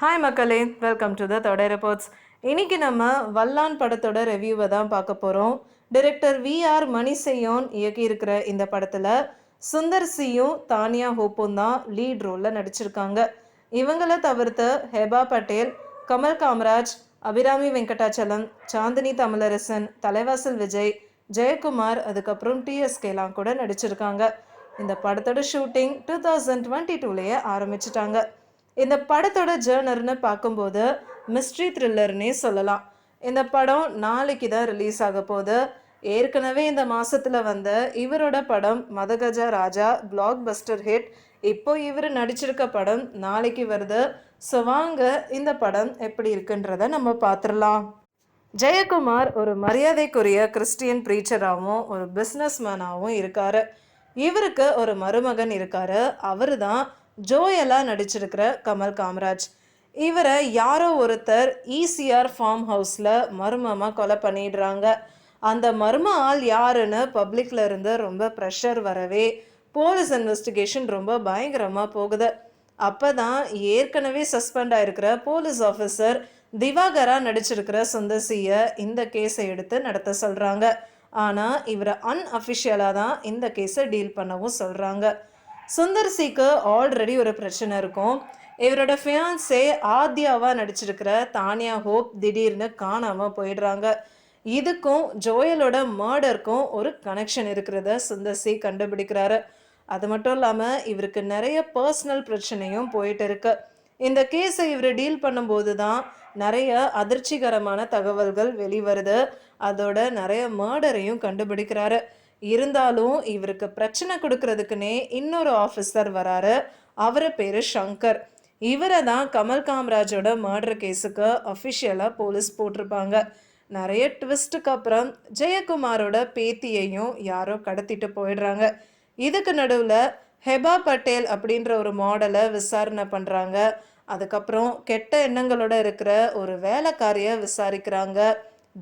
Hi மக்களே, welcome to the தொடை reports. இன்னைக்கு நம்ம வல்லான் படத்தோட ரிவ்யூவை தான் பார்க்க போகிறோம். டைரக்டர் வி.ஆர். மணிசெய்யோன் இயக்கியிருக்கிற இந்த படத்தில் சுந்தர் சியும் தானியா ஹோப்பும் தான் லீட் ரோலில் நடிச்சிருக்காங்க. இவங்களை தவிர்த்து ஹெபா பட்டேல், கமல் காமராஜ், அபிராமி வெங்கடாச்சலம், சாந்தினி தமிழரசன், தலைவாசல் விஜய், ஜெயக்குமார், அதுக்கப்புறம் டிஎஸ்கேலாம் கூட நடிச்சிருக்காங்க. இந்த படத்தோட ஷூட்டிங் 2022 ஆரம்பிச்சிட்டாங்க. இந்த படத்தோட ஜேர்னர்னு பார்க்கும்போது மிஸ்ட்ரி த்ரில்லர்னே சொல்லலாம். இந்த படம் நாளைக்கு தான் ரிலீஸ் ஆக போகுது. ஏற்கனவே இந்த மாசத்துல வந்த இவரோட படம் மதகஜ ராஜா பிளாக் பஸ்டர் ஹிட். இப்போ இவர் நடிச்சிருக்க படம் நாளைக்கு வருது. ஸோ வாங்க இந்த படம் எப்படி இருக்குன்றத நம்ம பார்த்துடலாம். ஜெயக்குமார் ஒரு மரியாதைக்குரிய கிறிஸ்டியன் ப்ரீச்சராகவும் ஒரு பிஸ்னஸ் மேனாகவும் இருக்காரு. இவருக்கு ஒரு மருமகன் இருக்காரு. அவரு தான் ஜோயலா நடிச்சிருக்கிற கமல் காமராஜ். இவரை யாரோ ஒருத்தர் ஈசிஆர் ஃபார்ம் ஹவுஸில் மர்மமாக கொலை பண்ணிடுறாங்க. அந்த மர்ம ஆள் யாருன்னு பப்ளிக்ல இருந்து ரொம்ப ப்ரெஷர் வரவே போலீஸ் இன்வெஸ்டிகேஷன் ரொம்ப பயங்கரமாக போகுது. அப்போ தான் ஏற்கனவே சஸ்பெண்ட் ஆயிருக்கிற போலீஸ் ஆஃபீஸர் திவாகரா நடிச்சிருக்கிற சுந்தர்சியை இந்த கேஸை எடுத்து நடத்த சொல்கிறாங்க. ஆனால் இவரை அன்அஃபிஷியலாக தான் இந்த கேஸை டீல் பண்ணவும் சொல்கிறாங்க. சுந்தர்சிக்கு ஆல்ரெடி ஒரு பிரச்சனை இருக்கும். இவரோட ஃபியான்ஸே ஆத்யாவாக நடிச்சிருக்கிற தானியா ஹோப் திடீர்னு காணாமல் போயிடுறாங்க. இதுக்கும் ஜோயலோட மர்டருக்கும் ஒரு கனெக்ஷன் இருக்கிறத சுந்தர்சி கண்டுபிடிக்கிறாரு. அது மட்டும் இல்லாமல் இவருக்கு நிறைய பர்சனல் பிரச்சனையும் போயிட்டு இருக்கு. இந்த கேஸை இவர் டீல் பண்ணும்போது தான் நிறைய அதிர்ச்சிகரமான தகவல்கள் வெளிவருது. அதோட நிறைய மர்டரையும் கண்டுபிடிக்கிறாரு. இருந்தாலும் இவருக்கு பிரச்சனை கொடுக்கறதுக்குன்னே இன்னொரு ஆஃபீஸர் வராரு. அவரு பேரு சங்கர். இவரை தான் கமல் காமராஜோட மர்டர் கேஸுக்கு அஃபிஷியலாக போலீஸ் போட்டிருப்பாங்க. நிறைய ட்விஸ்ட்டுக்கு அப்புறம் ஜெயக்குமாரோட பேத்தியையும் யாரோ கடத்திட்டு போயிடுறாங்க. இதுக்கு நடுவில் ஹெபா பட்டேல் அப்படின்ற ஒரு மாடலை விசாரணை பண்ணுறாங்க. அதுக்கப்புறம் கெட்ட எண்ணங்களோட இருக்கிற ஒரு வேலைக்காரியை விசாரிக்கிறாங்க.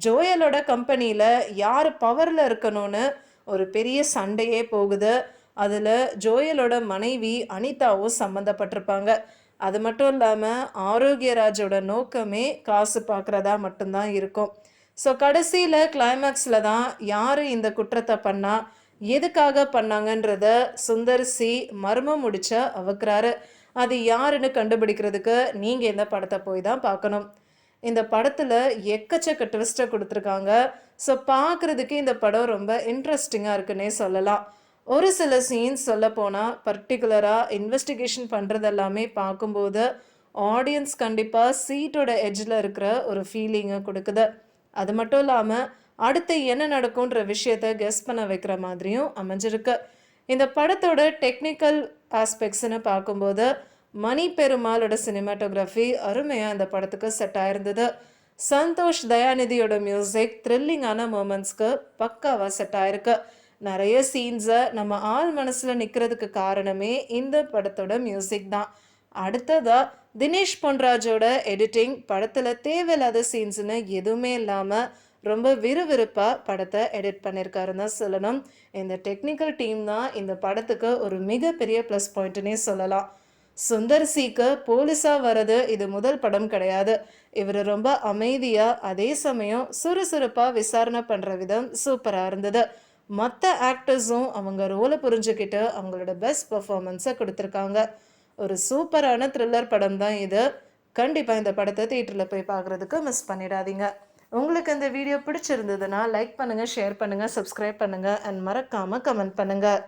ஜோயலோட கம்பெனியில் யார் பவரில் இருக்கணும்னு ஒரு பெரிய சண்டையே போகுது. அதில் ஜோயலோட மனைவி அனிதாவும் சம்மந்தப்பட்டிருப்பாங்க. அது மட்டும் இல்லாமல் ஆரோக்கியராஜோட நோக்கமே காசு பார்க்குறதா மட்டும்தான் இருக்கும். ஸோ கடைசியில் கிளைமேக்ஸில் தான் யார் இந்த குற்றத்தை பண்ணா, எதுக்காக பண்ணாங்கன்றத சுந்தர் சி மர்மம் முடிச்ச அவுக்குறாரு. அது யாருன்னு கண்டுபிடிக்கிறதுக்கு நீங்கள் இந்த படத்தை போய் தான் பார்க்கணும். இந்த படத்தில் எக்கச்சக்க ட்விஸ்ட்டை கொடுத்துருக்காங்க. ஸோ பார்க்குறதுக்கு இந்த படம் ரொம்ப இன்ட்ரெஸ்டிங்காக இருக்குன்னே சொல்லலாம். ஒரு சில சீன்ஸ் சொல்ல போனால் பர்டிகுலராக இன்வெஸ்டிகேஷன் பண்ணுறதெல்லாமே பார்க்கும்போது ஆடியன்ஸ் கண்டிப்பாக சீட்டோட எட்ஜில் இருக்கிற ஒரு ஃபீலிங்கை கொடுக்குது. அது மட்டும் இல்லாமல் அடுத்து என்ன நடக்கும்ன்ற விஷயத்த கெஸ் பண்ண வைக்கிற மாதிரியும் அமைஞ்சிருக்கு. இந்த படத்தோட டெக்னிக்கல் ஆஸ்பெக்ட்ஸ்னு பார்க்கும்போது மணி பெருமாளோட சினிமாட்டோகிராஃபி அருமையாக இந்த படத்துக்கு செட் ஆயிருந்தது. சந்தோஷ் தயாநிதியோட மியூசிக் த்ரில்லிங்கான மூமெண்ட்ஸ்க்கு பக்காவாக செட் ஆயிருக்கு. நிறைய சீன்ஸை நம்ம ஆள் மனசில் நிற்கிறதுக்கு காரணமே இந்த படத்தோட மியூசிக் தான். அடுத்ததாக தினேஷ் பொன்ராஜோட எடிட்டிங் படத்தில் தேவையில்லாத சீன்ஸ்னு எதுவுமே இல்லாமல் ரொம்ப விறுவிறுப்பாக படத்தை எடிட் பண்ணியிருக்காருன்னு தான் சொல்லணும். இந்த டெக்னிக்கல் டீம் தான் இந்த படத்துக்கு ஒரு மிகப்பெரிய ப்ளஸ் பாயிண்ட்டுன்னே சொல்லலாம். சுந்தர் சிக்கு போலீஸாக வர்றது இது முதல் படம் கிடையாது. இவர் ரொம்ப அமைதியாக அதே சமயம் சுறுசுறுப்பாக விசாரணை பண்ணுற விதம் சூப்பராக இருந்தது. மற்ற ஆக்டர்ஸும் அவங்க ரோலை புரிஞ்சுக்கிட்டு அவங்களோட பெஸ்ட் பர்ஃபார்மன்ஸை கொடுத்துருக்காங்க. ஒரு சூப்பரான த்ரில்லர் படம் தான் இது. கண்டிப்பாக இந்த படத்தை தியேட்டரில் போய் பார்க்குறதுக்கு மிஸ் பண்ணிடாதீங்க. உங்களுக்கு இந்த வீடியோ பிடிச்சிருந்ததுன்னா லைக் பண்ணுங்கள், ஷேர் பண்ணுங்கள், சப்ஸ்கிரைப் பண்ணுங்கள் அண்ட் மறக்காமல் கமெண்ட் பண்ணுங்கள்.